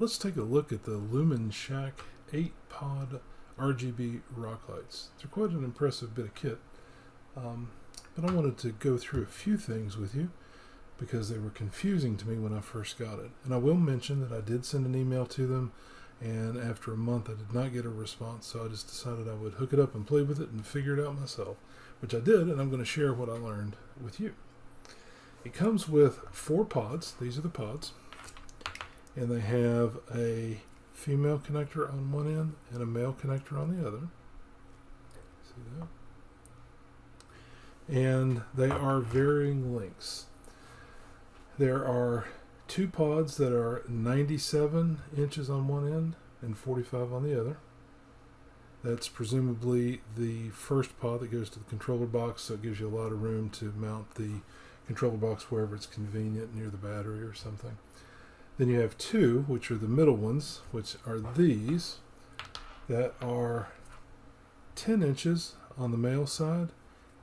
Let's take a look at the LuminShack 8-pod RGB rock lights. They're quite an impressive bit of kit, but I wanted to go through a few things with you because they were confusing to me when I first got it. And I will mention that I did send an email to them, and after a month I did not get a response, so I just decided I would hook it up and play with it and figure it out myself, which I did, and I'm going to share what I learned with you. It comes with 4 pods. These are the pods. And they have a female connector on one end and a male connector on the other. See that? And they are varying lengths. There are 2 pods that are 97 inches on one end and 45 on the other. That's presumably the first pod that goes to the controller box, so it gives you a lot of room to mount the controller box wherever it's convenient, near the battery or something. Then you have 2, which are the middle ones, which are these, that are 10 inches on the male side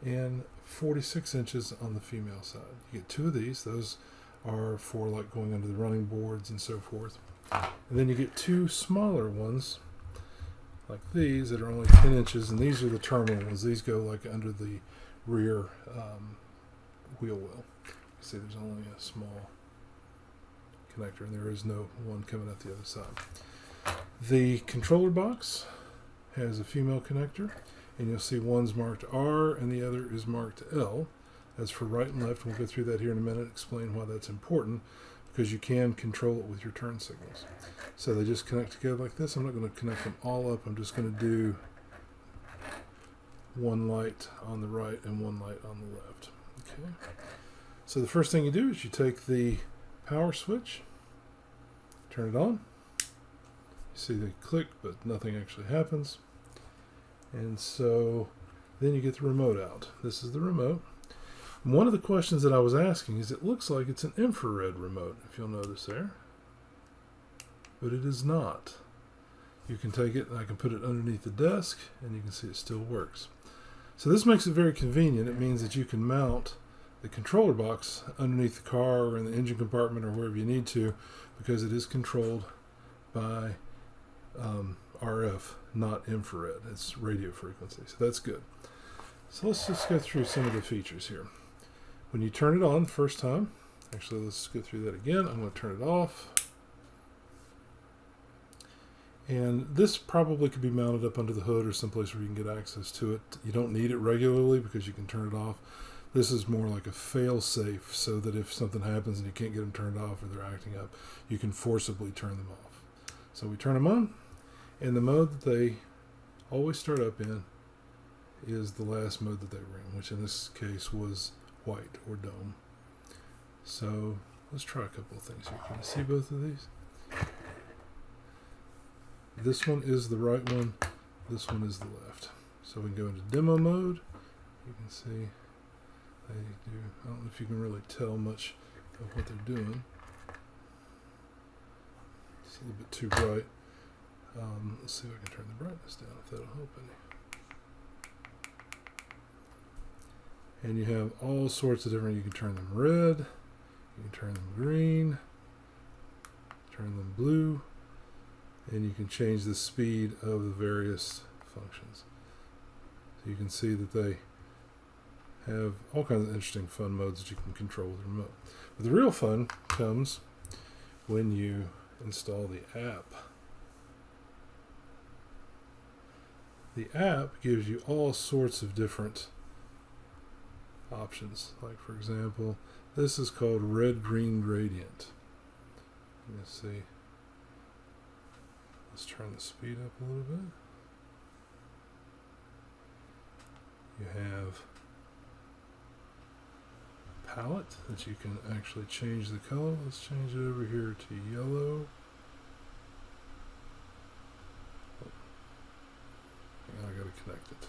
and 46 inches on the female side. You get 2 of these. Those are for like going under the running boards and so forth. And then you get 2 smaller ones, like these, that are only 10 inches, and these are the terminal ones. These go like under the rear wheel well. You see there's only a small connector, and there is no one coming out the other side. The controller box has a female connector, and you'll see one's marked R and the other is marked L. That's for right and left. We'll go through that here in a minute, explain why that's important, because you can control it with your turn signals. So they just connect together like this. I'm not going to connect them all up. I'm just going to do one light on the right and one light on the left. Okay. So the first thing you do is you take the power switch, turn it on. You see they click, but nothing actually happens. And so then you get the remote out. This is the remote. One of the questions that I was asking is, it looks like it's an infrared remote, if you'll notice there. But it is not. You can take it and I can put it underneath the desk, and you can see it still works. So this makes it very convenient. It means that you can mount the controller box underneath the car or in the engine compartment or wherever you need to, because it is controlled by RF, not infrared. It's radio frequency, so that's good. So let's just go through some of the features here. When you turn it on the first time, actually let's go through that again. I'm going to turn it off. And this probably could be mounted up under the hood or someplace where you can get access to it. You don't need it regularly because you can turn it off. This is more like a fail-safe, so that if something happens and you can't get them turned off or they're acting up, you can forcibly turn them off. So we turn them on, and the mode that they always start up in is the last mode that they ring, which in this case was white or dome. So let's try a couple of things here. Can you see both of these? This one is the right one, this one is the left. So we can go into demo mode. You can see they do, I don't know if you can really tell much of what they're doing. It's a little bit too bright. Let's see if I can turn the brightness down, if that'll help any. And you have all sorts of different, you can turn them red, you can turn them green, turn them blue, and you can change the speed of the various functions. So you can see that they have all kinds of interesting fun modes that you can control with the remote. But the real fun comes when you install the app. The app gives you all sorts of different options. Like, for example, this is called Red Green Gradient. Let's see. Let's turn the speed up a little bit. You have a palette that you can actually change the color. Let's change it over here to yellow. Hang on, I gotta connect it.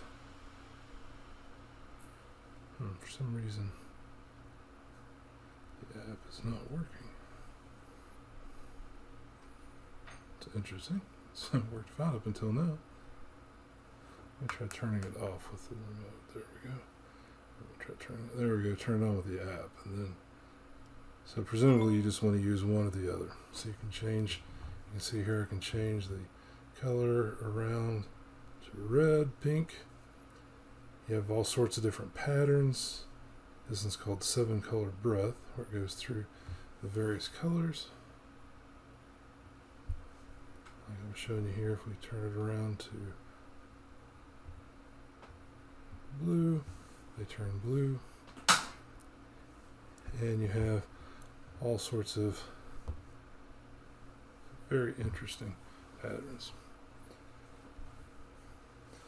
For some reason, the app is not working. It's interesting. It's worked fine up until now. Let me try turning it off with the remote. There we go. Try turning it. There we go. Turn it on with the app, and then So presumably you just want to use one or the other. So you can change You can see here I can change the color around to red, pink. You have all sorts of different patterns. This one's called 7-color breath, where it goes through the various colors. Like I'm showing you here, if we turn it around to blue, they turn blue. And you have all sorts of very interesting patterns.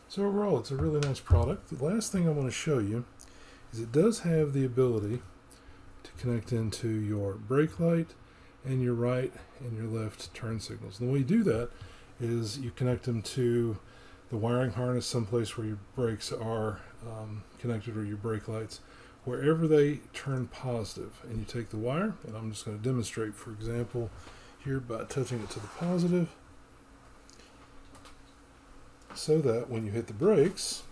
So overall, it's a really nice product. The last thing I want to show you is it does have the ability to connect into your brake light and your right and your left turn signals. And the way you do that is you connect them to the wiring harness someplace where your brakes are connected, or your brake lights, wherever they turn positive. And you take the wire, and I'm just going to demonstrate, for example, here by touching it to the positive, so that when you hit the brakes,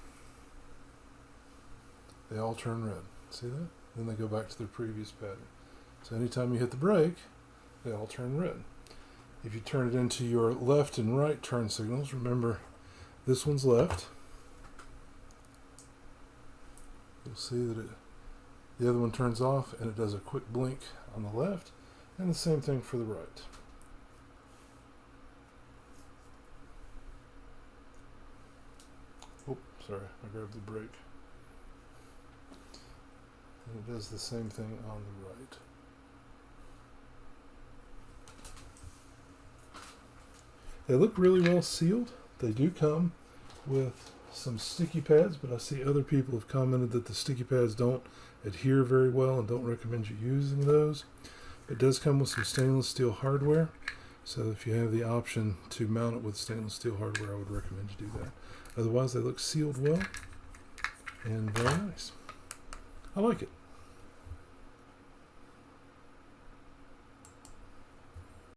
they all turn red. See that? Then they go back to their previous pattern. So anytime you hit the brake, they all turn red. If you turn it into your left and right turn signals, remember this one's left. You'll see that the other one turns off and it does a quick blink on the left, and the same thing for the right. Oh, sorry, I grabbed the brake. And it does the same thing on the right. They look really well sealed. They do come with some sticky pads, but I see other people have commented that the sticky pads don't adhere very well and don't recommend you using those. It does come with some stainless steel hardware, so if you have the option to mount it with stainless steel hardware, I would recommend you do that. Otherwise, they look sealed well and very nice. I like it.